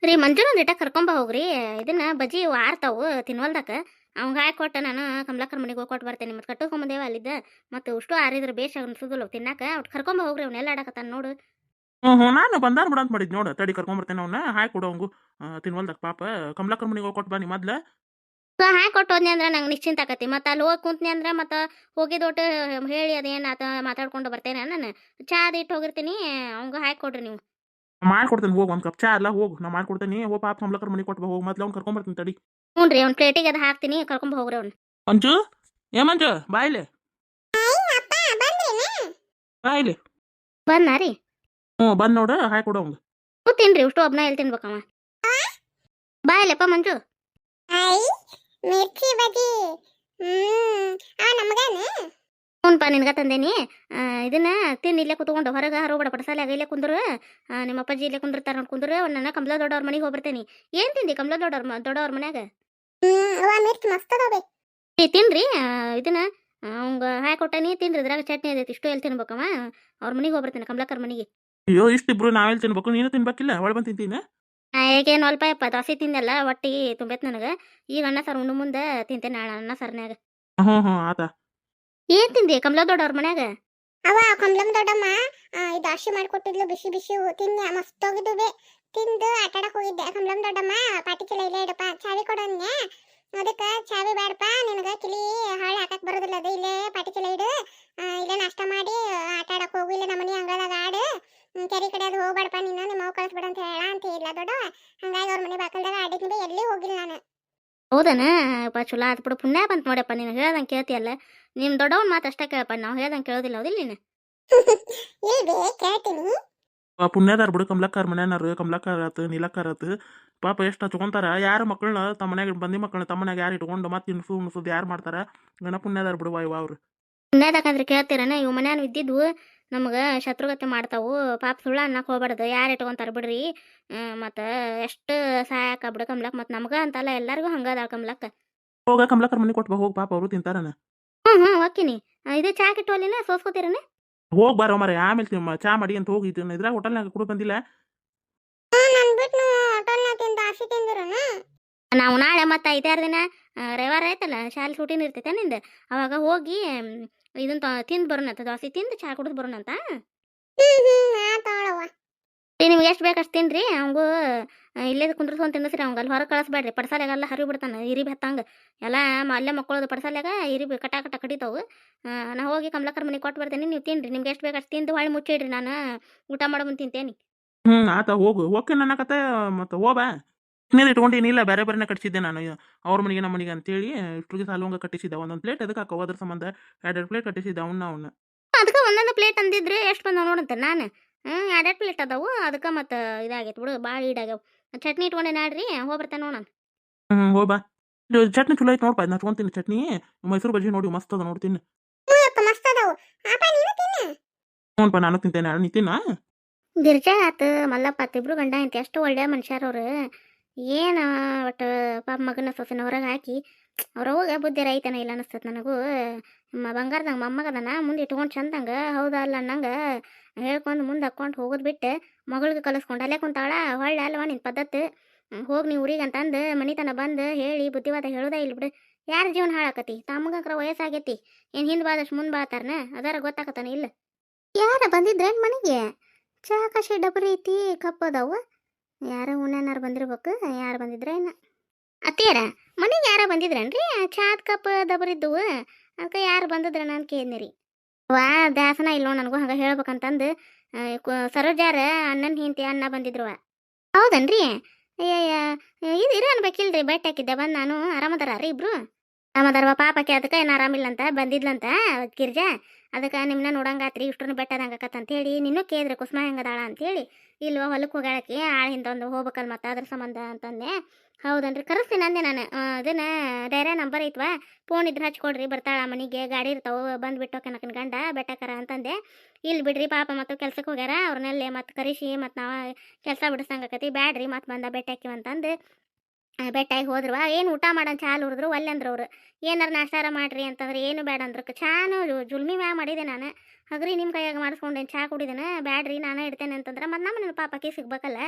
ರೀ ಮಂಜುನ ಒಂದಿಟ ಕರ್ಕೊಂಬ ಹೋಗ್ರಿ. ಇದನ್ನ ಬಜ್ಜಿ ಆರ್ತಾವು ತಿನ್ವಲ್ದಕ್ಕ. ಅವಂಗ ಹಾಕಿ ಕೊಟ್ಟ ನಾನು ಕಮಲಾಕರ್ ಮನೆಗೆ ಹೋಗಿ ಕೊಟ್ಟು ಬರ್ತೇನೆ. ಮತ್ತೆ ಕಟ್ಟೋಕೊಂಬಂದೇವ ಅಲ್ಲಿದ್ದ ಮತ್ತೆ ಉಷ್ಟು ಆರಿದ್ರೆ ಬೇಷ ಅನ್ಸುದಿಲ್ಲ ತಿನ್ನಾಕ. ಒಟ್ಟು ಕರ್ಕೊಂಬ ಹೋಗ್ರಿ ಅವ್ನೆಲ್ಲ ಆಡಕತ್ತಾನ ನೋಡು. ನಾನು ಬಂದಾರ ಬಿಡ ಅಂತ ಮಾಡಿದ್ ನೋಡ. ತಡಿ ಕರ್ಕೊಂಬರ್ತೇನೆ ಅವ್ನ. ಹಾಯ್ ಕೊಡು ಅವಂಗು. ತಿನ್ವಲ್ದಕ್ ಪಾಪ. ಕಮಲಾಕರ್ ಮನಿಗೆ ಹೋಗಿ ಕೊಟ್ಟು ಬಾ ನೀ ಮೊದ್ಲ. ಹಾಕಿ ಕೊಟ್ಟು ಹೋದ್ನಿ ಅಂದ್ರೆ ನಂಗೆ ನಿಶ್ಚಿಂತ ಆಕತಿ. ಮತ್ತೆ ಅಲ್ಲಿ ಹೋಗಿ ಕುಂತ್ನಿ ಅಂದ್ರೆ ಮತ್ತೆ ಹೋಗಿದೊಟ್ಟು ಹೇಳಿ ಅದೇನು ಆತ ಮಾತಾಡ್ಕೊಂಡು ಬರ್ತೇನೆ ನಾನು. ಚಾ ಅದು ಇಟ್ಟು ಹೋಗಿರ್ತೀನಿ. ಅವಂಗ ಹಾಕಿ ಕೊಡ್ರಿ ನೀವು. ಮಾಡ್ಕೊಡ್ತೇನೆ ಹೋಗಿ. ಒಂದ್ ಕಪ್ ಚಾ ಅಲ್ಲ ಹೋಗು. ನಾ ಮಾಡ್ಕೊಡ್ತೇನೆ. ಓ ಪಾಪ ಕಮಲಾಕರ್ ಮನಿಗೆ ಕೊಟ್ಟು ಬಾ ಹೋಗಿ. ಮೊದ್ಲು ಅವ್ನು ಕರ್ಕೊಂಬರ್ತೀನಿ ತಡಿ. ಹ್ಞೂ ರೀ ಅವ್ನ ಪ್ಲೇಟಿಗೆ ಅದು ಹಾಕ್ತೀನಿ. ಕರ್ಕೊಂಬ ಹೋಗ್ರಿ ಅವ್ನು. ಮಂಜು, ಮಂಜು ಬಾಯ್ಲೆ. ಬಾಯ್ಲೆ. ಬಂದ್ನಾ ರೀ? ಬಂದ್ ನೋಡು. ಹಾಯ್ ಕೊಡು ಅವಂಗ. ಕೂತೀನ್ರಿ ಉಷ್ಟು ಒಬ್ನ ಎಲ್ಲಿ ತಿನ್ಬೇಕಮ್ಮ. ಬಾ ಇಲ್ಲಪ್ಪ ಮಂಜು. ಐ ಮಿರ್ಚಿ ಬಜ್ಜಿ. ನಮಗೇನು ಹ್ಞೂನ್ಪ ನಿನ್ಗ ತಂದೇನಿ. ಇದನ್ನ ತಿಂದು ಇಲ್ಲೇ ಕುತ್ಕೊಂಡು ಹೊರಗೆ ಹರೋಬೇಡ ಪಡಸಾಲೆ ಇಲ್ಲೇ ಕುಂದ್ರು. ನಿಮ್ಮ ಅಪ್ಪಾಜಿ ಇಲ್ಲೇ ಕುಂದಿರ್ತಾರ ನೋಡಿ ಕುಂದ್ರು. ನನ್ನ ಕಮಲ ದೊಡ್ಡವ್ರ ಮನೆಗೆ ಹೋಗ್ಬರ್ತೇನೆ. ಏನು ತಿಂದಿ ಕಮಲ ದೊಡ್ಡವ್ರ ಮನ್ಯಾಗ? ಅವ್ವ ಮಿರ್ಚಿ ಮಸ್ತ್ ಅದಾವೆ. ತಿನ್ರಿ. ಇದನ್ನ ಅವಂಗ ಹಾಕಿ ಕೊಟ್ಟನಿ ತಿನ್ರಿ. ಇದ್ರಾಗ ಚಟ್ನಿ ಅದೈತಿ. ಇಷ್ಟು ಎಲ್ಲಿ ತಿನ್ಬೇಕಮ್ಮ. ಅವ್ರ ಮನೆಗೆ ಹೋಗ್ಬರ್ತೇನೆ ಕಮಲಾಕರ್ ಮನೆಗೆ. ಅಯ್ಯೋ ಇಷ್ಟಿಬ್ರು ನಾವೆಲ್ಲಿ ತಿನ್ಬೇಕು? ನೀನು ತಿನ್ಬೇಕಿಲ್ಲ? ಒಳ ಬಂದು ತಿಂತೀನಿ. ಹೇಗೇನು ಅಲ್ಪ ಯಪ್ಪ ದೋಸೆ ತಿಂದೆಲ್ಲ ಒಟ್ಟಿಗೆ ತುಂಬೈತೆ ನನಗೆ. ಈಗ ಅನ್ನ ಸಾರು ಉಣ್ಣು ಮುಂದೆ ತಿಂತೇನೆ ನಾಳೆ ಅನ್ನ ಸಾರ್ನ್ಯಾಗ. ಆತ. ಏನು ತಿಂದಿ ಕಮಲ ದೊಡ್ಡವ್ರ ಮನ್ಯಾಗ? ಅವ ಕಮಲಮ್ ದೊಡ್ಡಮ್ಮ ಇದು ಅರ್ಶಿ ಮಾಡ್ಕೊಟ್ಟಿದ್ಲು. ಬಿಸಿ ಬಿಸಿ ತಿಂದೆ ಮಸ್ತ್ ಹೋಗಿದ್ವಿ. ತಿಂದು ಆಟಾಡಕ್ ಹೋಗಿದ್ದೆ. ಕಮಲಮ್ ದೊಡ್ಡಮ್ಮ ಪಾಟಿ ಚೀಲ ಇಲ್ಲೇ ಇಡಪ್ಪ ಚಾವಿ ಕೊಡೋನ್ಯ. ಅದಕ್ಕೆ ಚಾವಿ ಬೇಡಪ್ಪ ನಿನಗೆ ಕಿಲಿ ಹಾಳು ಹಾಕಕ್ ಬರೋದಿಲ್ಲ. ಅದು ಇಲ್ಲೇ ಪಾಟಿ ಚೀಲ ಇಡು. ಇಲ್ಲೇ ನಾಷ್ಟ ಮಾಡಿ ಆಟಾಡಕ್ ಹೋಗು. ಇಲ್ಲೇ ನಮ್ಮನೆ ಅಂಗಳದಾಗ ಆಡು. ಕೆರೆ ಕಡೆ ಅದು ಹೋಗ್ಬೇಡಪ್ಪ ನೀನು. ನಿಮ್ಮ ಅವ್ ಕಳಿಸ್ಬೇಡ ಅಂತ ಹೇಳ ಅಂತ ಇಲ್ಲ ದೊಡ್ಡವ. ಹಂಗಾಗಿ ಅವ್ರ ಮನೆ ಬಾಕಲ್ದಾಗ ಆಡಿದ್ವಿ. ಎಲ್ಲಿ ಹೋಗಿಲ್ಲ ನಾನು. ಹೌದನ ಅಪ್ಪ ಚಲೋ ಆತ್ ಬಿಡು. ಪುಣ್ಯ ಬಂತ ನೋಡಪ್ಪ. ನೀನು ಹೇಳ್ದಂಗೆ ಕೇಳ್ತಿಯಲ್ಲ. ನಿಮ್ಮ ದೊಡ್ಡವನ್ ಮಾತು ಅಷ್ಟೇ ಕೇಳಪ್ಪ. ನಾವು ಹೇಳ್ದಂಗೆ ಕೇಳೋದಿಲ್ಲ ಹೌದಿಲ್ಲ ನೀನು? ಇಲ್ವೇ ಕೇಳ್ತೀನಿ. ಪುಣ್ಯದಾರ ಬಿಡು. ಕಮಲಕ್ಕಾರ ಮನ್ಯಾನಾರು ಕಮಲಕ್ಕಾರ ಆತು ನೀಲಕ್ಕಾರ ಆತು ಪಾಪ ಎಷ್ಟು ಹಚ್ಕೊಂತಾರ. ಯಾರ ಮಕ್ಕಳನ್ನ ತಮ್ಮ ಮನ್ಯಾಗ ಬಂದಿ ಮಕ್ಕಳನ್ನ ತಮ್ಮ ಮನ್ಯಾಗ ಯಾರು ಇಟ್ಕೊಂಡು ಮತ್ತೆ ಉಣ್ಸುದು ಯಾರು ಮಾಡ್ತಾರ? ಗಣ ಪುಣ್ಯದಾರ ಬಿಡುವ ಇವ ಅವ್ರು. ಪುಣ್ಯದಾಕಂದ್ರೆ ಕೇಳ್ತೀರನ? ಇವು ಮನ್ಯಾನ ಇದ್ದಿದ್ವು ನಮ್ಗೆ ಶತ್ರುಗತೆ ಮಾಡ್ತಾವು. ಪಾಪ ಸುಳ್ಳ ಅನ್ನಕ್ಕೆ ಹೋಗ್ಬಾರ್ದು. ಯಾರು ಇಟ್ಕೊಂತಾರ ಬಿಡ್ರಿ. ಮತ್ತು ಎಷ್ಟು ಸಹಾಯಕ ಬಿಡು ಕಮ್ಲಕ್. ಮತ್ತು ನಮ್ಗೆ ಅಂತಲ್ಲ ಎಲ್ಲರಿಗೂ ಹಂಗದ ಕಮ್ಲಕ್ಕ. ಹೋಗ ಕಮಲಕ್ಕಾರ ಮನೆ ಕೊಟ್ಟು ಬಾ ಹೋಗಿ. ಪಾಪ ಅವರು ತಿಂತಾರನ. ಹ್ಞೂ ಓಕಿನಿ. ಇದು ಚಾ ಕಿಟ್ಟು ಅಲ್ಲಿನ ಸೋಸ್ಕೋತೀರನ? ಹೋಗಿ ಬಾರೋ ಮರ. ಆಮೇಲೆ ಚಾ ಮಾಡಿ ಅಂತ ಹೋಗಿ ಇದ್ರಾಗ ಹೋಟೆಲ್ನಾಗ ಕೂಡ ಬಂದಿಲ್ಲ. ನನ್ ಬಿಟ್ಟು ಹೋಟೆಲ್ನಾಗ ತಿಂದ ಆಸಿ ತಿಂದಿರನ. ನಾವು ನಾಳೆ ಮತ್ತೆ 5-6 ದಿನ ರವಿವಾರ ಆಯ್ತಲ್ಲ ಶಾಲೆ ಸೂಟಿನ ಇರ್ತೈತೆ ನಿಂದ. ಅವಾಗ ಹೋಗಿ ಇದನ್ನ ತಿಂದು ಬರೋಣಂತ. ದೋಸೆ ತಿಂದು ಚಾ ಕುಡಿದು ಬರೋಣಂತ. ಆತಾಳವ್ವ. ನಿಮ್ಗೆ ಎಷ್ಟು ಬೇಕು ಅಷ್ಟು ತಿನ್ರಿ. ಅವಂಗೂ ಇಲ್ಲೇ ಕುಂದ್ರಸ್ಕೊಂಡು ತಿನ್ನಿಸ್ರಿ. ಅವಂಗ ಅಲ್ಲಿ ಹೊರಗೆ ಕಳಿಸ್ಬೇಡ್ರಿ. ಪಡ್ಸಾಲೆಗೆಲ್ಲ ಹರಿವು ಬಿಡ್ತಾನೆ ಇರಿಬಿ ಹತ್ತಂಗೆ ಎಲ್ಲ. ಅಲ್ಲೇ ಮಕ್ಕಳದು ಪಡ್ಸಾಲೆಗ ಇರಿಬಿ ಕಟ ಕಡಿತಾವು. ನಾ ಹೋಗಿ ಕಮಲಕ್ಕರ ಮನೆಗೆ ಕೊಟ್ಟು ಬರ್ತೇನೆ. ನೀವು ತಿನ್ರಿ. ನಿಮ್ಗೆ ಎಷ್ಟು ಬೇಕು ಅಷ್ಟು ತಿಂದು ಹೊಳ್ಳಿ ಮುಚ್ಚಿಡ್ರಿ. ನಾನು ಊಟ ಮಾಡೋ ಮುಂದೆ ತಿಂತೇನೆ. ಆತ ಹೋಗು. ಓಕೆ ನನ್ನ ಕತೆ. ಮತ್ತೆ ಹೋಬಾ. ನೀರು ಇಟ್ಕೊಂಡಿನಿಲ್ಲ. ಬೇರೆ ಬೇರೆನೇ ಕಟ್ಟಿಸಿದ್ದೆ ನಾನು. ಅವ್ರ ಮನೆಗೆ ನಮ್ಮ ಮನೆಗೆ ಅಂತೇಳಿ ಇಷ್ಟ್ರಿಗೆ ಸಾಲುವಂಗ ಕಟ್ಟಿಸಿದ್ದೆ. ಒಂದೊಂದು ಪ್ಲೇಟ್ ಅದಕ್ಕೆ ಹಾಕೋ ಅದ್ರ ಸಂಬಂಧ 2 ಪ್ಲೇಟ್ ಕಟ್ಟಿಸಿದ್ದೆ ಅವನ್ನ. ಅದಕ್ಕೆ ಒಂದೊಂದು ಪ್ಲೇಟ್ ಅಂದಿದ್ರೆ ಎಷ್ಟು ಬಂದಾವ ನೋಡಂತ ನಾನು. 2 ಪ್ಲೇಟ್ ಅದಾವು. ಅದಕ್ಕೆ ಮತ್ತು ಇದಾಗೈತೆ ಬಿಡು. ಭಾಳ ಈಡಾಗ್ಯಾವ. ಚಟ್ನಿ ಇಟ್ಕೊಂಡೆ ನಾಡ್ರಿ ಹೋಗ್ಬರ್ತೇನೆ ನೋಡೋಣ. ಹೋಗ್ಬಾ. ಇದು ಚಟ್ನಿ ಚಲೋ ಐತೆ ನೋಡ್ಪಾ. ನಾ ತೊಗೊಂತೀನಿ ಚಟ್ನಿ. ಮೈಸೂರು ಬಜ್ಜಿ ನೋಡಿ ಮಸ್ತ್ ಅದ ನೋಡ್ತೀನಿ. ಯಪ್ಪ ಮಸ್ತ್ ಅದಾವು. ಅಪ್ಪ ನೀನು ತಿನ್ನು. ಹ್ಞೂನ್ಪ ನಾನು ತಿಂತೇನೆ. ನೀ ತಿನ್ನ. ಗಿರ್ಜಾ ಆತು ಮಲ್ಲಪ್ಪ ಆತು ಇಬ್ರು ಗಂಡ ಐತಿ. ಅಷ್ಟು ಒಳ್ಳೆ ಮನುಷ್ಯರವ್ರು. ಏನು ಒಟ್ಟು ಪಾಪ ಮಗನ ಸೊಸೆನ ಹೊರಗೆ ಹಾಕಿ ಅವ್ರವಾಗ ಬುದ್ಧಿ ರೈತನ ಇಲ್ಲ ಅನಿಸ್ತದೆ ನನಗೂ. ಬಂಗಾರದಂಗೆ ಮೊಮ್ಮಗದನ ಮುಂದೆ ಇಟ್ಕೊಂಡು ಚಂದಂಗೆ ಹೌದಾ ಅಲ್ಲ ಅನ್ನಂಗೆ ಹೇಳ್ಕೊಂಡು ಮುಂದೆ ಹಾಕ್ಕೊಂಡು ಹೋಗೋದು ಬಿಟ್ಟು ಮಗಳಿಗೆ ಕಲಿಸ್ಕೊಂಡು ಅಲ್ಲೇ ಕುಂತಾಳ. ಹೊಳ್ಳೆ ಅಲ್ವಾ ನಿನ್ನ ಪದ್ಧತಿ. ಹೋಗಿ ನೀವು ಊರಿಗೆ ಅಂತಂದು ಮನಿತನ ಬಂದು ಹೇಳಿ ಬುದ್ಧಿವಾದ ಹೇಳೋದೇ ಇಲ್ಲ ಬಿಡು. ಯಾರ ಜೀವನ ಹಾಳಾಕತಿ? ತಮ್ಮಗಂಕ್ರ ವಯಸ್ಸಾಗೈತಿ. ಏನು ಹಿಂದೆ ಬಾದಷ್ಟು ಮುಂದೆ ಬಾತಾರನ ಅದಾರ ಗೊತ್ತಾಕತ್ತಾನ ಇಲ್ಲ? ಯಾರ ಬಂದಿದ್ರೇನು ಮನೆಗೆ? ಚಾ ಕಷಿ ಡಬರಿ ಐತಿ ಕಪ್ ಅದಾವ. ಯಾರ ಉಣ್ಣಾರು ಬಂದಿರ್ಬೇಕು. ಯಾರು ಬಂದಿದ್ರೇನು? ಅತ್ತಿಯಾರ ಮನೆಗೆ ಯಾರ ಬಂದಿದ್ರೇನ್ರಿ? ಚಾದ ಕಪ್ ದಬರಿದ್ದವು. ಅದಕ್ಕೆ ಯಾರು ಬಂದಿದ್ರೇನ ಅಂತ ಕೇಳಿದ್ನಿ. ವಾ ದಾಸನ ಇಲ್ಲೋ ನನಗೂ ಹಂಗೆ ಹೇಳ್ಬೇಕಂತಂದು ಸರೋಜಾರ ಅಣ್ಣನ ಹಿಂತಿ ಅಣ್ಣ ಬಂದಿದ್ರುವ. ಹೌದನ್ರಿ? ಇದು ಇರೋ ಅನ್ಬೇಕಿಲ್ರಿ. ಬೆಟ್ಟ ಹಾಕಿದ್ದೆ ಬಂದು ನಾನು. ಆರಾಮದಾರ ರೀ ಇಬ್ರು? ಆರಾಮದಾರವ. ಪಾಪಕ್ಕೆ ಅದಕ್ಕೆ ಏನು ಆರಾಮಿಲ್ಲ ಅಂತ ಬಂದಿದ್ಲಂತ ಗಿರ್ಜಾ. ಅದಕ್ಕೆ ನಿಮ್ಮನ್ನ ನೋಡಂಗಾತ್ರಿ ಇಷ್ಟನ್ನು ಬೆಟ್ಟದಂಗಕತ್ತಂತ ಹೇಳಿ ನಿನ್ನೂ ಕೇಳಿದ್ರೆ ಕುಸುಮ ಹೆಂಗದಾಳ ಅಂತೇಳಿ. ಇಲ್ವ ಹೊಲಕ್ಕೆ ಹೋಗಾಳಕ್ಕೆ ಆಳ ಹಿಂದೊಂದು ಹೋಗ್ಬೇಕಲ್ಲ ಮತ್ತೆ ಅದ್ರ ಸಂಬಂಧ ಅಂತಂದೆ. ಹೌದನ್ರಿ ಕರೆಸ್ತೀನಿ ಅಂದೆ ನಾನು. ಅದನ್ನ ಡೈರೆ ನಂಬರ್ ಐತ್ವಾ ಫೋನ್ ಇದ್ರೆ ಹಚ್ಕೊಡ್ರಿ ಬರ್ತಾಳ ಮನೆಗೆ. ಗಾಡಿ ಇರ್ತಾವೆ ಬಂದುಬಿಟ್ಟು ಕೆನಕನ ಗಂಡ ಬೆಟ್ಟಕರ ಅಂತಂದೆ. ಇಲ್ಲಿ ಬಿಡ್ರಿ ಪಾಪ ಮತ್ತು ಕೆಲ್ಸಕ್ಕೆ ಹೋಗ್ಯಾರ. ಅವ್ರನ್ನೆಲ್ಲೇ ಮತ್ತೆ ಕರೆಸಿ ಮತ್ತು ನಾವು ಕೆಲಸ ಬಿಡಿಸ್ದಂಗಕತಿ ಬ್ಯಾಡ್ರಿ ಮತ್ತೆ ಬಂದ ಬೆಟ್ಟ ಹಾಕಿವಂತಂದು ಬೆಟ್ಟಾಗಿ ಹೋದ್ರವ. ಏನು ಊಟ ಮಾಡೋಣ ಚಾಲು ಹುರಿದ್ರು ಒಲ್ಲೆ ಅಂದ್ರು ಅವ್ರು. ಏನಾರು ನಾಷ್ಟಾರ ಮಾಡ್ರಿ ಅಂತಂದ್ರೆ ಏನು ಬೇಡ ಅಂದ್ರು. ಚಾನು ಜುಲ್ಮಿ ಮ್ಯಾ ಮಾಡಿದೆ ನಾನು. ಹಗ್ರಿ ನಿಮ್ಮ ಕೈಯಾಗ ಮಾಡಿಸ್ಕೊಂಡೇನು ಚಾ ಕುಡಿದೇನೆ ಬ್ಯಾಡ್ರಿ ನಾನೇ ಇಡ್ತೇನೆ ಅಂತಂದ್ರೆ ಮತ್ತು ನಮ್ಮ ಪಾಪಕ್ಕೆ ಸಿಗ್ಬೇಕಲ್ಲ.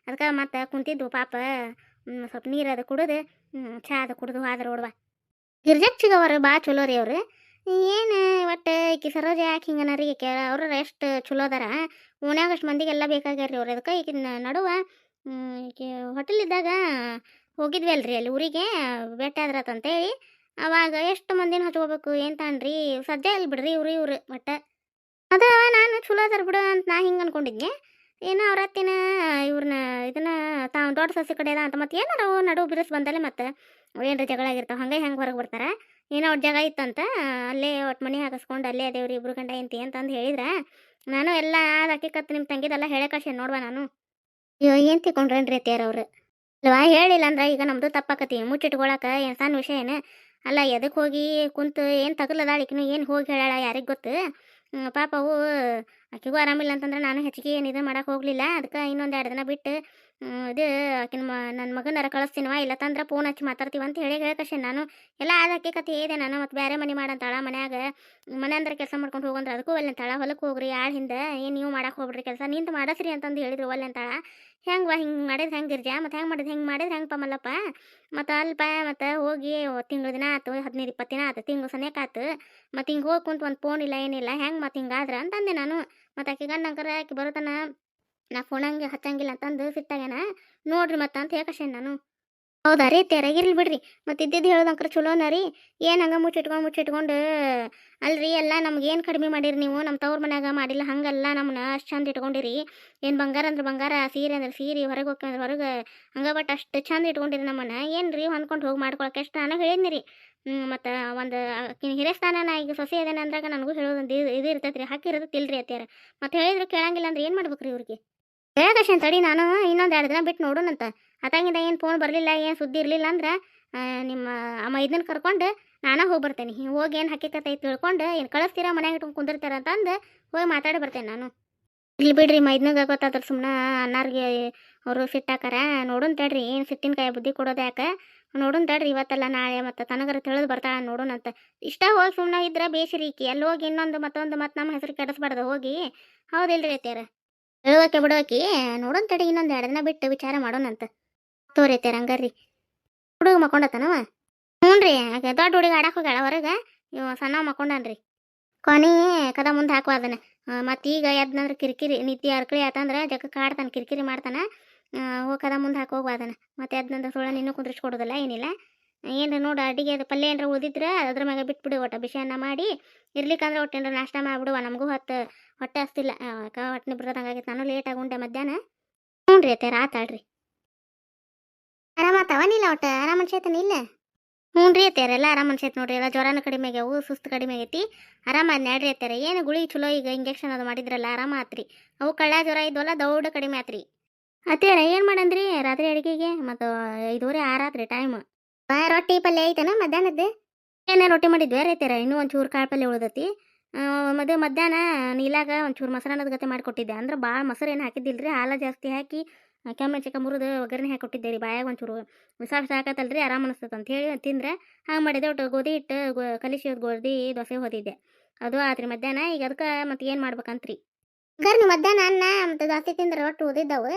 ಅದಕ್ಕೆ ಮತ್ತೆ ಕುಂತಿದ್ದು ಪಾಪ ಸ್ವಲ್ಪ ನೀರು ಅದು ಕುಡಿದು ಚಾ ಅದು ಕುಡಿದು ಹೋದ್ರ ನೋಡ್ವಾ. ಗಿರ್ಜಕ್ಷಿಗವ್ರು ಭಾಳ ಚಲೋ ರೀ ಅವ್ರು. ಏನು ಒಟ್ಟು ಈಕಿ ಸರೋಜ ಯಾಕೆ ಹಿಂಗನ ರೀ ಅವ್ರ ಎಷ್ಟು ಚಲೋ ಅದಾರ, ಓಣ್ಯಾಗ ಅಷ್ಟು ಮಂದಿಗೆಲ್ಲ ಬೇಕಾಗ್ಯಾರ ರೀ ಅವ್ರು. ಅದಕ್ಕೆ ಈಗಿನ ನಡುವ ಈಕಿ ಹೋಟೆಲಿದ್ದಾಗ ಹೋಗಿದ್ವಿ ಅಲ್ರಿ ಅಲ್ಲಿ ಊರಿಗೆ ಭೇಟಿ ಆದ್ರತಂತೇಳಿ. ಅವಾಗ ಎಷ್ಟು ಮಂದಿನ ಹಚ್ಕೋಬೇಕು ಏನು ತಾನ್ರಿ ಸದ್ಯ ಇಲ್ಲಿ ಬಿಡ್ರಿ ಇವ್ರು ಒಟ್ಟು ಅದ ನಾನು ಚಲೋ ಅದಾರ ಬಿಡು ಅಂತ ನಾ ಹಿಂಗೆ ಅನ್ಕೊಂಡಿದ್ದೆ. ಏನೋ ಅವ್ರ ಹತ್ತಿನ ಇವ್ರನ್ನ ಇದನ್ನ ತಾವು ದೊಡ್ಡ ಸೊಸೆ ಕಡೆ ಅದ ಅಂತ ಮತ್ತೆ ಏನಾರ ನಡುವು ಬಿರುಸು ಬಂದಲ್ಲೇ ಮತ್ತೆ ಏನ್ರ ಜಗಳ ಆಗಿರ್ತಾವೆ ಹಂಗೆ ಹೆಂಗೆ ಹೊರಗೆ ಬರ್ತಾರೆ. ಏನೋ ಅವ್ರ ಜಾಗ ಇತ್ತಂತ ಅಲ್ಲೇ ಒಟ್ಟು ಮನೆ ಹಾಕಿಸ್ಕೊಂಡು ಅಲ್ಲೇ ಅದೇವ್ರಿ ಇಬ್ರು ಗಂಡ ಎಂತಿ ಅಂತಂದು ಹೇಳಿದ್ರೆ ನಾನು ಎಲ್ಲ ಹಕ್ಕಿಕತ್ತು ನಿಮ್ಮ ತಂಗಿದೆಲ್ಲ ಹೇಳೇ ಕಳ್ಸೇನು ನೋಡ್ವಾ ನಾನು. ಅಯ್ಯೋ ಏನು ತಿಳ್ಕೊಂಡ್ರೇನ್ರಿ ಅತ್ತಿಯಾರವ್ರು ಅಲ್ವಾ, ಹೇಳಿಲ್ಲ ಅಂದ್ರೆ ಈಗ ನಮ್ಮದು ತಪ್ಪಾಕತಿ ಮುಚ್ಚಿಟ್ಕೊಳಕ್ಕೆ ಏನು ಸಣ್ಣ ವಿಷಯ ಏನು ಅಲ್ಲ. ಎದಕ್ಕೆ ಹೋಗಿ ಕುಂತು ಏನು ತಗಲದಾಳಿಕಿನು ಏನು ಹೋಗಿ ಹೇಳಾಳ ಯಾರಿಗೆ ಗೊತ್ತು. ಪಾಪ ಅವು ಆಕೆಗೂ ಆರಾಮಿಲ್ಲ ಅಂತಂದ್ರೆ ನಾನು ಹೆಚ್ಚಿಗೆ ಏನು ಇದು ಮಾಡಕ್ಕೆ ಹೋಗಲಿಲ್ಲ. ಅದಕ್ಕೆ ಇನ್ನೊಂದು 2 ದಿನ ಬಿಟ್ಟು ಇದು ಆಕಿನ ನನ್ನ ಮಗನಾರ ಕಳಿಸ್ತೀನವ ಇಲ್ಲ ತಂದ್ರೆ ಫೋನ್ ಹಚ್ಚಿ ಮಾತಾಡ್ತೀವಿ ಅಂತ ಹೇಳಕಶೆ ನಾನು ಎಲ್ಲ ಆದಕ್ಕೆ ಕತೆ ಹೇಳಿದೆ ನಾನು. ಮತ್ತು ಬೇರೆ ಮನೆ ಮಾಡಂತಾಳ ಮನ್ಯಾಗ ಮನೆ ಅಂದ್ರೆ ಕೆಲಸ ಮಾಡ್ಕೊಂಡು ಹೋಗಂದ್ರೆ ಅದಕ್ಕೂ ಒಲ್ಲೆ ಅಂತಾಳ. ಹೊಲಕ್ಕೆ ಹೋಗ್ರಿ ಆಳ ಹಿಂದೆ ಏನು ನೀವು ಮಾಡಕ್ಕೆ ಹೋಗ್ಬಿಡ್ರಿ ಕೆಲಸ ನಿಂತು ಮಾಡಸ್ರಿ ಅಂತಂದು ಹೇಳಿದ್ರು ಒಲ್ಲೆ ಅಂತಾಳ. ಹೆಂಗೆ ಹಿಂಗೆ ಮಾಡಿದ್ರೆ ಹೆಂಗೆ ಗಿರ್ಜಾ ಮತ್ತು ಹೆಂಗೆ ಮಾಡಿದ್ರೆ ಹೆಂಗೆ ಮಲ್ಲಪ್ಪ ಮತ್ತು ಅಲ್ಪ ಮತ್ತು ಹೋಗಿ ತಿಂಗಳು ದಿನ ಆಯ್ತು 15-20 ದಿನ ಆಯ್ತು ತಿಂಗಳು ಸನೇಕ ಆಯ್ತು ಮತ್ತು ಹಿಂಗೆ ಹೋಗಿ ಕುಂತು ಒಂದು ಫೋನ್ ಇಲ್ಲ ಏನಿಲ್ಲ ಹೆಂಗೆ ಮತ್ತು ಹಿಂಗಾದ್ರೆ ಅಂತಂದೆ ನಾನು. ಮತ್ತು ಆಕೆ ಗಂಡಂಕರ ಆಕೆ ಬರೋತನ ನಾ ಫೋನ್ ಹಂಗೆ ಹಚ್ಚಂಗಿಲ್ಲ ಅಂತಂದು ಸಿಟ್ಟಾಗೇನ ನೋಡ್ರಿ ಮತ್ತೆ ಅಂತ ಹೇಳಕಶೇನ್ ನಾನು. ಹೌದಾ ರೀ ತೆರಗಿರ್ಲಿ ಬಿಡ್ರಿ ಮತ್ತು ಇದ್ದಿದ್ದು ಹೇಳೋದಂಕ್ರ ಚಲೋನ ರೀ. ಏನು ಹಂಗೆ ಮುಚ್ಚಿಟ್ಕೊಂಡು ಅಲ್ರಿ ಎಲ್ಲ ನಮ್ಗೆ ಏನು ಕಡಿಮೆ ಮಾಡಿರಿ ನೀವು ನಮ್ಮ ತವ್ರ ಮನ್ಯಾಗ ಮಾಡಿಲ್ಲ ಹಂಗಲ್ಲ ನಮ್ಮನ್ನ ಅಷ್ಟು ಚಂದ ಇಟ್ಕೊಂಡಿರಿ. ಏನು ಬಂಗಾರ ಅಂದ್ರೆ ಬಂಗಾರ ಸೀರೆ ಅಂದ್ರೆ ಸೀರೆ ಹೊರಗೆ ಹೋಗಿ ಅಂದ್ರೆ ಹೊರಗೆ ಹಂಗೆ ಬಟ್ ಅಷ್ಟು ಚಂದ ಇಟ್ಕೊಂಡಿರಿ ನಮ್ಮನ್ನ ಏನು ರೀ ಹೊಂದ್ಕೊಂಡು ಹೋಗಿ ಮಾಡ್ಕೊಳಕ್ಕೆ ಎಷ್ಟು ನಾನು ಹೇಳಿದ್ನಿ ರೀ. ಮತ್ತು ಒಂದು ಹಿರಿಯಸ್ಥಾನ ನಾ ಈಗ ಸೊಸೆ ಅದೇನ ಅಂದಾಗ ನನಗೂ ಹೇಳೋದೊಂದು ಇದು ಇರ್ತೈತೆ ರೀ ಹಾಕಿರೋದು ಇಲ್ರಿ ಅತ್ಯಾರ ಮತ್ತು ಹೇಳಿದ್ರು ಕೇಳಂಗಿಲ್ಲ ಅಂದ್ರೆ ಏನು ಮಾಡ್ಬೇಕು ರೀ ಇವ್ರಿಗೆ ಹೇಳಕಶನ್ ತಡಿ ನಾನು ಇನ್ನೊಂದು 2 ದಿನ ಬಿಟ್ಟು ನೋಡೋಣಂತ. ಅತ್ತಾಗಿಂದ ಏನು ಫೋನ್ ಬರಲಿಲ್ಲ ಏನು ಸುದ್ದಿ ಇರಲಿಲ್ಲ ಅಂದ್ರೆ ನಿಮ್ಮ ಅಮ್ಮ ಇದನ್ನ ಕರ್ಕೊಂಡು ನಾನೇ ಹೋಗಿ ಬರ್ತೇನೆ. ಹೋಗಿ ಏನು ಹಕ್ಕಿಕತೆ ತಿಳ್ಕೊಂಡು ಏನು ಕಳಿಸ್ತೀರಾ ಮನ್ಯಾಗ ಇಟ್ಕೊಂಡು ಕುಂದಿರ್ತಾರ ಅಂತಂದು ಹೋಗಿ ಮಾತಾಡಿ ಬರ್ತೇನೆ ನಾನು. ಇಲ್ಲಿ ಬಿಡ್ರಿ ಮೈದ್ನಾಗ ಗೊತ್ತಾದ್ರೆ ಸುಮ್ಮನೆ ಅನ್ನಾರಿಗೆ ಅವರು ಸಿಟ್ಟಾಕಾರ ನೋಡೋಣ ತಡ್ರಿ ಏನು ಸಿಟ್ಟಿನ ಕಾಯಿ ಬುದ್ಧಿ ಕೊಡೋದು ಯಾಕೆ ನೋಡೋಣ ತಡ್ರಿ ಇವತ್ತೆಲ್ಲ ನಾಳೆ ಮತ್ತು ತನಗರ ತಿಳಿದು ಬರ್ತಾಳೆ ನೋಡೋಣಂತ. ಇಷ್ಟ ಹೋಗಿ ಸುಮ್ಮನೆ ಇದ್ರೆ ಬೇಸಿರೀಕಿ ಅಲ್ಲಿ ಹೋಗಿ ಇನ್ನೊಂದು ಮತ್ತೊಂದು ಮತ್ತು ನಮ್ಮ ಹೆಸರು ಕೆಡಿಸ್ಬಾರ್ದು ಹೋಗಿ ಹೌದಿಲ್ರಿ ಅತ್ಯಾರ ಹೇಳೋಕೆ ಬಿಡೋಕಿ ನೋಡೋಣ ತಡಿ ಇನ್ನೊಂದು 2 ದಿನ ಬಿಟ್ಟು ವಿಚಾರ ಮಾಡೋಣಂತ ತೋರೈತೆ ಹಂಗಾರ್ರಿ. ಹುಡುಗ ಮಕ್ಕೊಂಡತನವ ಹ್ಞೂ ರೀ ದೊಡ್ಡ ಹುಡುಗ ಆಡಕ್ಕೆ ಹೋಗ್ಯಾಳ ಹೊರಗೆ ಇವ ಸಣ್ಣ ಮಕ್ಕೊಂಡನ್ರಿ. ಕೊನೆ ಕದ ಮುಂದೆ ಹಾಕುವ ಅದನ್ನ ಮತ್ತು ಈಗ ಎದ್ನಂದ್ರೆ ಕಿರಿಕಿರಿ ನಿದ್ದೆ ಅರ್ಕಳಿ ಆತಂದ್ರೆ ಜಗಕ್ಕೆ ಆಡ್ತಾನೆ ಕಿರಿಕಿರಿ ಮಾಡ್ತಾನೆ. ಹೋಗಿ ಕದ ಮುಂದೆ ಹಾಕೋಗುವ ಅದನ್ನು ಮತ್ತು ಎದ್ನಂದ್ರೆ ಸುಳ್ಳ ನಿನ್ನೂ ಕುಂದ್ರಿಸ್ಕೊಡೋದಿಲ್ಲ ಏನಿಲ್ಲ. ಏನು ನೋಡು ಅಡಿಗೆ ಅದು ಪಲ್ಯ ಏನಾರ ಉಳಿದಿದ್ರೆ ಅದ್ರ ಮ್ಯಾಗ ಬಿಟ್ಬಿಡು ಒಟ್ಟು ಬಿಸಿಯನ್ನ ಮಾಡಿ ಇರ್ಲಿಕ್ಕಂದ್ರೆ ಒಟ್ಟು ಏನಾರ ನಾಷ್ಟ ಮಾಡಿಬಿಡುವ ನಮಗೂ ಹೊಟ್ಟೆ ಹಸ್ತಿಲ್ಲ ಹೊಟ್ಟೆ ಬರೋದಂಗಾಗಿತ್ತು ನಾನು ಲೇಟಾಗಿ ಉಂಡೆ ಮಧ್ಯಾಹ್ನ. ಹ್ಞೂ ರೀ ಅತ್ತೆ ಆತಾಳ್ರಿ ಆರಾಮಾತವನಿಲ್ಲ ಒಟ್ಟು ಆರಾಮ ಅನ್ಸೈತನ ಇಲ್ಲ. ಹ್ಞೂ ರೀ ಅತ್ಯಾರ ಎಲ್ಲ ಆರಾಮ ಅನ್ಸೈತೆ ನೋಡ್ರಿ ಎಲ್ಲ ಜ್ವರನೂ ಕಡಿಮೆ ಆಗ್ಯಾವು ಸುಸ್ತು ಕಡಿಮೆ ಆಗೈತಿ ಆರಾಮಾದ ನಡ್ರಿ ಅತ್ಯಾರ. ಏನು ಗುಳಿ ಚಲೋ ಈಗ ಇಂಜೆಕ್ಷನ್ ಅದು ಮಾಡಿದ್ರಲ್ಲ ಆರಾಮ ಆತ್ರಿ. ಅವು ಕಳ್ಳ ಜ್ವರ ಇದ್ವಲ್ಲ ದೌಡ ಕಡಿಮೆ ಆತ್ರಿ. ಅತ್ಯಾರ ಏನು ಮಾಡಂದ್ರಿ ರಾತ್ರಿ ಅಡುಗೆಗೆ ಮತ್ತು 5:30 6 ಆತ್ರಿ ಟೈಮ್. ರೊಟ್ಟಿ ಪಲ್ಯ ಐತನ ಮಧ್ಯಾಹ್ನದ್ದು ಏನೇ ರೊಟ್ಟಿ ಮಾಡಿದ್ವಿ ರೈತರ ಇನ್ನೂ ಒಂಚೂರು ಕಾಳು ಪಲ್ಯ ಉಳ್ದೈತಿ. ಮಧ್ಯಾಹ್ನ ನೀಲಾಗ ಒಂಚೂರು ಮೊಸರನ್ನದ ಗತೆ ಮಾಡಿಕೊಟ್ಟಿದ್ದೆ ಅಂದ್ರೆ ಭಾಳ ಮೊಸರು ಏನು ಹಾಕಿದ್ದಿಲ್ಲ ರೀ ಹಾಲು ಜಾಸ್ತಿ ಹಾಕಿ ಕೆಮ್ಮೆ ಮುರಿದು ಒಗ್ಗರಣೆ ಹಾಕಿಕೊಟ್ಟಿದ್ದೆ ರೀ. ಬಾಯಾಗ ಒಂಚೂರು ವಿಸಾಸ ಹಾಕತ್ತಲ್ರಿ ಆರಾಮ ಅನಿಸ್ತದೆ ಅಂತ ಹೇಳಿ ತಿಂದ್ರೆ ಹಂಗೆ ಮಾಡಿದೆ. ಒಟ್ಟು ಗೋಧಿ ಹಿಟ್ಟು ಕಲಿಸಿ ಗೋಧಿ ದೋಸೆ ಹೋದಿದ್ದೆ ಅದು ಆತ್ರಿ ಮಧ್ಯಾಹ್ನ. ಈಗ ಅದಕ್ಕೆ ಮತ್ತೆ ಏನು ಮಾಡ್ಬೇಕಂತ್ರಿ ಗರ್ ನೀವು ಮಧ್ಯಾಹ್ನ ಅನ್ನ ಮತ್ತು ದೋಸೆ ತಿಂದ್ರೆ ರೊಟ್ಟಿ ಉಳಿದಿದ್ದವು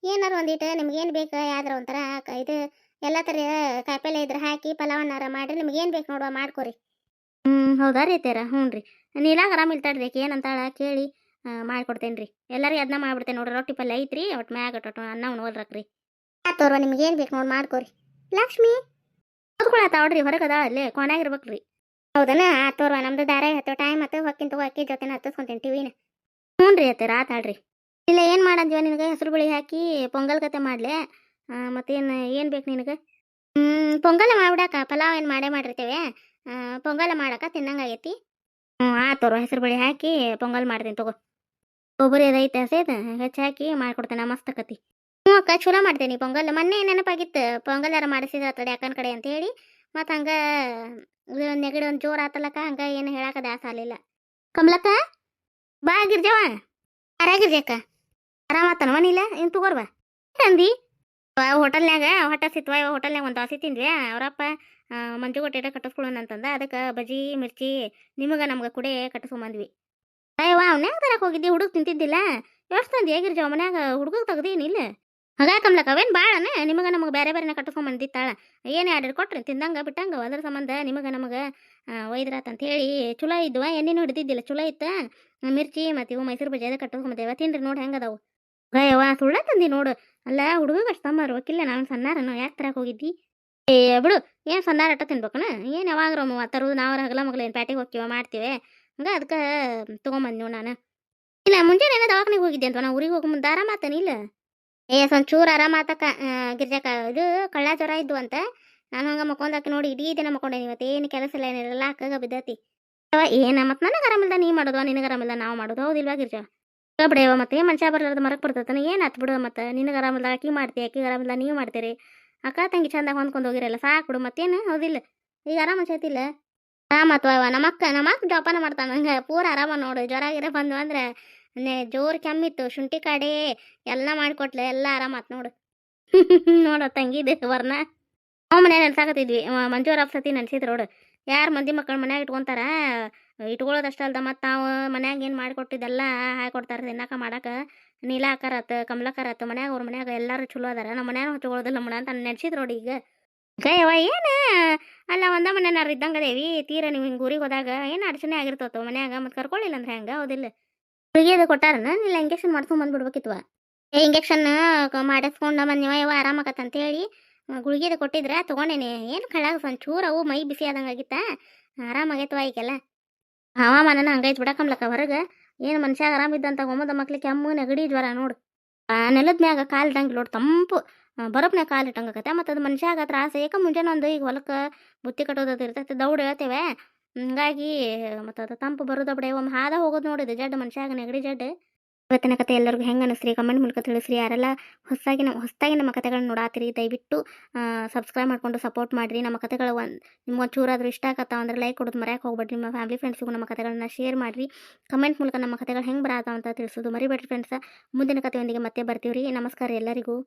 ಏನಾರು ಒಂದಿಟ್ಟು ನಿಮ್ಗೇನು ಬೇಕು ಯಾವ್ದಾರ ಒಂಥರ ಇದು ಎಲ್ಲ ಥರ ಕಾಯಿಪಲ್ಲೆ ಇದ್ರೆ ಹಾಕಿ ಪಲಾವನ್ನಾರ ಮಾಡಿರಿ ನಿಮ್ಗೇನು ಬೇಕು ನೋಡುವ ಮಾಡ್ಕೊರಿ. ಹೌದಾ ರೀ ಅತ್ಯಾರ ಹ್ಞೂ ರೀ ನೀಲಾಗ ಆರಾಮ ಇಲ್ತಾಡ್ರಿ ಏನಂತಾಳ ಕೇಳಿ ಮಾಡಿಕೊಡ್ತೇನೆ ರೀ. ಎಲ್ಲರಿಗೆ ಅದನ್ನ ಮಾಡ್ಬಿಡ್ತೇನೆ ನೋಡ್ರಿ ರೊಟ್ಟಿ ಪಲ್ಯ ಐತ್ರಿ ಒಟ್ಟು ಮ್ಯಾಗ ಒಟ್ಟು ಅನ್ನ ಉಣ್ವಲ್ರಕ್ರಿ ಆತೋರ್ವ ನಿಮ್ಗೇನು ಬೇಕು ನೋಡಿ ಮಾಡ್ಕೊರಿ. ಲಕ್ಷ್ಮಿ ಓದ್ಕೊಳತ್ತಾವ್ರಿ ಹೊರಗೆ ಅದಾಳಲ್ಲೇ ಕೊನೆಯಾಗಿರ್ಬೇಕ್ರಿ. ಹೌದನ ಆತೋರ್ವ ನಮ್ದು ದಾರ ಹತ್ತೋ ಟೈಮ್ ಹತ್ತು ಹೊಕ್ಕಿಂತ ಅಕ್ಕಿ ಜೊತೆನ ಹತ್ತಿಸ್ಕೊಂತೇನೆ ಟಿವಿನ. ಹ್ಞೂ ರೀ ಅತ್ಯಾರ ಆತಾಳ್ರಿ. ಇಲ್ಲ ಏನು ಮಾಡಂದ್ವ ನಿನಗೆ ಹೆಸರು ಬಳಿ ಹಾಕಿ ಪೊಂಗಲ್ ಗತೆ ಮಾಡಲೆ ಮತ್ತೇನು ಬೇಕು ನಿನಗೆ? ಪೊಂಗಲ ಮಾಡ್ಬಿಡಾಕ ಪಲಾವ್ ಏನು ಮಾಡಿರ್ತೇವೆ ಪೊಂಗಲ ಮಾಡಾಕ ತಿನ್ನಂಗಾಗೈತಿ. ಆತೋರು ಹೆಸರು ಬಳಿ ಹಾಕಿ ಪೊಂಗಲ್ ಮಾಡ್ತೀನಿ ತಗೋ. ಕೊಬ್ಬರಿ ಅದೈತೆ ಹಸೇದ ಹೆಚ್ಚು ಹಾಕಿ ಮಾಡಿಕೊಡ್ತೇನೆ ಮಸ್ತ್ ಆಕತಿ. ಹ್ಞೂ ಅಕ್ಕ ಚಲೋ ಮಾಡ್ತೇನೆ ಪೊಂಗಲ್ ಮೊನ್ನೆ ನೆನಪಾಗಿತ್ತು ಪೊಂಗಲ್ ಯಾರು ಮಾಡಿಸಿದ್ರ ತಡಿ ಅಕ್ಕನ ಕಡೆ ಅಂತೇಳಿ ಮತ್ತು ಹಂಗೆ ನೆಗಡಿ ಒಂದು ಜೋರು ಆತಲಕ್ಕ ಹಂಗೆ ಏನು ಹೇಳಾಕ ದಾಸ ಆಗಲಿಲ್ಲ. ಕಮಲಕ್ಕ ಬಾ ಗಿರ್ಜವ ಆರಾಗಿರ್ಜಕ್ಕ ಆರಾಮಾತನವ ನೀಲ ಏನು ತಗೋರ್ವ ಅಂದಿ ಹೋಟೆಲ್ನಾಗ ಹೊಟ್ಟೆ ಸಿತ್ವ ಇವಾಗ ಹೋಟೆಲ್ನಾಗ ಒಂದು ದೋಸೆ ತಿಂದ್ವಿ ಅವರಪ್ಪ ಮಂಜು ಕೊಟ್ಟೇಟ ಕಟ್ಟಿಸ್ಕೊಳ್ಳೋಣ ಅಂತಂದ ಅದಕ್ಕೆ ಬಜ್ಜಿ ಮಿರ್ಚಿ ನಿಮಗೆ ನಮ್ಗೆ ಕುಡೆ ಕಟ್ಟಿಸ್ಕೊಂಬಂದ್ವಿ. ಅಯ್ಯವ ಅವನ್ಯಾಗ ತರಕ್ಕೆ ಹೋಗಿದ್ದಿ ಹುಡುಗ ತಿಂತಿದ್ದಿಲ್ಲ ಎಷ್ಟು ತಂದು ಹೇಗಿರ್ಜವ ಮನ್ಯಾಗ ಹುಡುಗ ತೆಗ್ದೀನಿಲ್ಲ ಹಾಗ ಕಮ್ಲಕ್ಕ ಅವೇನು ಭಾಳನ ನಿಮಗೆ ನಮಗೆ ಬೇರೆ ಬೇರೆನೇ ಕಟ್ಟಿಸ್ಕೊಂಡ್ ಬಂದಿತ್ತಾಳ ಏನು ಆರ್ಡರ್ ಕೊಟ್ರಿ ತಿಂದಂಗೆ ಬಿಟ್ಟಂಗೆ ಅದ್ರ ಸಂಬಂಧ ನಿಮಗೆ ನಮಗೆ ಒಯ್ದ್ರಾತ್ ಹೇಳಿ ಚಲೋ ಇದ್ವ ಎಣ್ಣೆನೂ ಹಿಡಿದಿದ್ದಿಲ್ಲ ಚಲೋ ಇತ್ತು ಮಿರ್ಚಿ ಮತ್ತು ಇವು ಮೈಸೂರು ಬಜ್ಜಿ ಅದ ಕಟ್ಟಿಸ್ಕೊಂಬತ್ತೇವ ತಿನ್ರಿ ನೋಡಿ ಹೆಂಗೆ ಅದಾವು ಯವ್ವ ಸುಳ್ಳ ತಂದಿ ನೋಡು ಅಲ್ಲ ಹುಡುಗ ಅಷ್ಟು ತಮ್ಮರು ಒಕ್ಕಿಲ್ಲ ನಾನು ಸಣ್ಣಾರನು ಯಾಕೆ ತರಕ್ಕೆ ಹೋಗಿದ್ದಿ ಏ ಬಿಡು ಏನು ಸಣ್ಣಾರ ಅಟ್ಟ ತಿನ್ಬೇಕನ ಏನು ಯಾವಾಗ್ರ ತರೋದು ನಾವು ಹಗಲ ಮಗಲ ಏನು ಪ್ಯಾಟಿಗೆ ಹೋಗ್ತೀವ ಮಾಡ್ತೀವಿ ಹಂಗೆ ಅದಕ್ಕೆ ತೊಗೊಂಬಂದು ನೀವು ನಾನು ಇಲ್ಲ ಮುಂಜಾನೆ ಏನೋ ದವಾಖಾನೆಗೆ ಹೋಗಿದ್ದೆ ಅಂತ ನಾ ಊರಿಗೆ ಹೋಗಿ ಮುಂದೆ ಆರಾಮಾತನ ಇಲ್ಲ ಒಂಚೂರು ಆರಾಮಾತಕ್ಕ ಗಿರ್ಜಾಕ ಇದು ಕಳ್ಳ ಜ್ವರ ಇದ್ದು ಅಂತ ನಾನು ಹಂಗೆ ಮಕ್ಕೊಂದಾಕಿ ನೋಡಿ ಇಡೀ ದಿನ ಮಕ್ಕೊಂಡೇನಿ ಇವತ್ತು ಏನು ಕೆಲಸ ಇಲ್ಲ ಏನಿರಲ್ಲ ಅಕ್ಕಗ ಬಿದ್ದತಿ ಏನ ಮತ್ತು ನನಗೆ ಆರಾಮಿಲ್ಲ ನೀ ಮಾಡೋದು ನಿನಗೆ ಆರಾಮಿಲ್ಲ ನಾವು ಮಾಡೋದು ಹೌದಿಲ್ವಾ ಗಿರ್ಜಾ ಬಿಡೇವ ಮತ್ತೆ ಮನುಷ್ಯ ಬರ್ಲಾರ್ದು ಮರಕ್ಕೆ ಬರ್ತೈತನ ಏನು ಆತ್ ಬಿಡು ಮತ್ತೆ ನಿನಗೆ ಆರಾಮಿಲ್ಲ ಆಕಿ ಮಾಡ್ತಿ ಆಕಿಗೆ ಆರಾಮಿಲ್ಲ ನೀವು ಮಾಡ್ತೀರಿ ಅಕ್ಕ ತಂಗಿ ಚಂದಾಗ ಹೊಂದ್ಕೊಂಡು ಹೋಗಿರಲ್ಲ ಸಾಕು ಬಿಡು ಮತ್ತೇನು ಹೌದಿಲ್ಲ ಈಗ ಆರಾಮ ಅನ್ಸೈತಿಲ್ಲ ಆರಾಮತ್ವ ನಮ್ಮಕ್ಕ ಜೋಪಾನ ಮಾಡ್ತಾನೆ ಹಂಗೆ ಪೂರ ಆರಾಮ ನೋಡು ಜ್ವರ ಗಿರ ಬಂದು ಅಂದ್ರೆ ಜೋರು ಕೆಮ್ಮಿತ್ತು ಶುಂಠಿ ಕಾಡೆ ಎಲ್ಲ ಮಾಡಿಕೊಟ್ಲೆ ಎಲ್ಲ ಆರಾಮಾತ್ ನೋಡು ನೋಡ ತಂಗಿದೆ ವರ್ಣ ನಾವು ಮನ್ಯಾಗ ನೆನ್ಸಾಕತ್ತಿದ್ವಿ ಮಂಜೂರ ಸತಿ ನೆನ್ಸಿದ್ರು ನೋಡು ಯಾರು ಮಂದಿ ಮಕ್ಕಳು ಮನ್ಯಾಗ ಇಟ್ಕೊಂತಾರ ಇಟ್ಕೊಳ್ಳೋದಷ್ಟ ಅಲ್ದ ಮತ್ತು ನಾವು ಮನ್ಯಾಗ ಏನು ಮಾಡಿಕೊಟ್ಟಿದ್ದೆಲ್ಲ ಹಾಕೊಡ್ತಾರೆ ತಿನ್ನಕ ಮಾಡಕ್ಕೆ ನೀಲ ಹಾಕಾರತ್ತ ಕಮಲಕರತ್ತ ಮನ್ಯಾಗ ಅವ್ರ ಮನ್ಯಾಗ ಎಲ್ಲರೂ ಚಲೋ ಅದಾರ ನಮ್ಮ ಮನ್ಯಾಗ ಹಚ್ಕೊಳ್ಳೋದಿಲ್ಲ ಮನ ಅಂತ ನೆನ್ಸಿದ್ರು ನೋಡಿ ಈಗ ಗಯವ ಏನು ಅಲ್ಲ ಒಂದ ಮನೆಯಾರು ಇದ್ದಂಗೆ ಅದೇವಿ ತೀರ ನೀವು ಹಿಂಗೆ ಊರಿಗೆ ಹೋದಾಗ ಏನು ಅಡಚಣೆ ಆಗಿರ್ತವ ಮನ್ಯಾಗ ಮತ್ತು ಕರ್ಕೊಳ್ಳಿಲ್ಲ ಅಂದ್ರೆ ಹೆಂಗೆ ಹೌದಿಲ್ಲ ಹುಡುಗಿ ಅದು ಕೊಟ್ಟಾರನ ಇಲ್ಲ ಇಂಜೆಕ್ಷನ್ ಮಾಡ್ಸ್ಕೊಂಡ್ ಬಂದ್ಬಿಡ್ಬೇಕಿತ್ವ ಇಂಜೆಕ್ಷನ್ ಮಾಡಿಸ್ಕೊಂಡ ಬಂದಿವ ಯಾವ ಆರಾಮಾಗತ್ತಂತೇಳಿ ಗುಳಿಗೆದು ಕೊಟ್ಟಿದ್ರೆ ತೊಗೊಂಡೇನಿ ಏನು ಕಳ್ಳಾಗ ಒಂಚೂರು ಅವು ಮೈ ಬಿಸಿ ಆದಂಗೆ ಆಗಿತ್ತ ಆರಾಮಾಗೈತವ ಈಗೆಲ್ಲ ಹವಾಮಾನನ ಹಂಗೈತೆ ಬಿಡಕಂಬ್ಲಕ್ಕ ಹೊರಗೆ ಏನು ಮನುಷ್ಯಾಗ ಆರಾಮಿದ್ದಂತ ಒಮ್ಮದ ಮಕ್ಳಿಗೆ ಕೆಮ್ಮು ನೆಗಡಿ ಜ್ವರ ನೋಡು ನೆಲದ ಮ್ಯಾಗ ಕಾಲಿಟ್ಟಂಗಿಲ್ಲ ನೋಡು ತಂಪು ಬರಪ್ನ್ಯಾಗ ಕಾಲಿಟ್ಟಂಗಕತ್ತೆ ಮತ್ತು ಅದು ಮನುಷ್ಯಾಗ ತ್ರಾಸ ಏಕ ಮುಂಜಾನೆ ಒಂದು ಈಗ ಹೊಲಕ್ಕೆ ಬುತ್ತಿ ಕಟ್ಟೋದು ಇರ್ತೈತೆ ದೌಡ್ ಹೇಳ್ತೇವೆ ಹಿಂಗಾಗಿ ಮತ್ತು ಅದು ತಂಪು ಬರೋದ ಬಿಡೆ ಒಮ್ಮೆ ಹಾದ ಹೋಗೋದು ನೋಡಿದೆ ಜಡ್ಡು ಮನುಷ್ಯಾಗ ನೆಗಡಿ ಜಡ್ಡು ಇವತ್ತಿನ ಕತೆ ಎಲ್ಲರಿಗೂ ಹೆಂಗೆ ಅನಿಸ್ರಿ ಕಮೆಂಟ್ ಮೂಲಕ ತಿಳಿಸ್ರಿ ಯಾರೆಲ್ಲ ಹೊಸದಾಗಿ ನಮ್ಮ ಕತೆಗಳನ್ನ ನೋಡಾತಿರಿ ದಯವಿಟ್ಟು ಸಬ್ಸ್ಕ್ರೈಬ್ ಮಾಡ್ಕೊಂಡು ಸಪೋರ್ಟ್ ಮಾಡಿರಿ ನಮ್ಮ ಕತೆಗಳು ನಿಮ್ಗೆ ಒಂಚೂರಾದ್ರೂ ಇಷ್ಟ ಆಗತ್ತಾವ ಅಂದ್ರೆ ಲೈಕ್ ಕೊಡೋದು ಮರ್ಯಾಕೆ ಹೋಗ್ಬೇಡ್ರಿ ನಿಮ್ಮ ಫ್ಯಾಮಿಲಿ ಫ್ರೆಂಡ್ಸಿಗೂ ನಮ್ಮ ಕತೆಗಳನ್ನ ಶೇರ್ ಮಾಡಿರಿ ಕಮೆಂಟ್ ಮೂಲಕ ನಮ್ಮ ಕತೆಗಳು ಹೆಂಗೆ ಬರತ್ತಾವ ಅಂತ ತಿಳಿಸೋದು ಮರಿಬೇಡ್ರಿ ಫ್ರೆಂಡ್ಸ ಮುಂದಿನ ಕತೆಯೊಂದಿಗೆ ಮತ್ತೆ ಬರ್ತೀವ್ರಿ ನಮಸ್ಕಾರ ಎಲ್ಲರಿಗೂ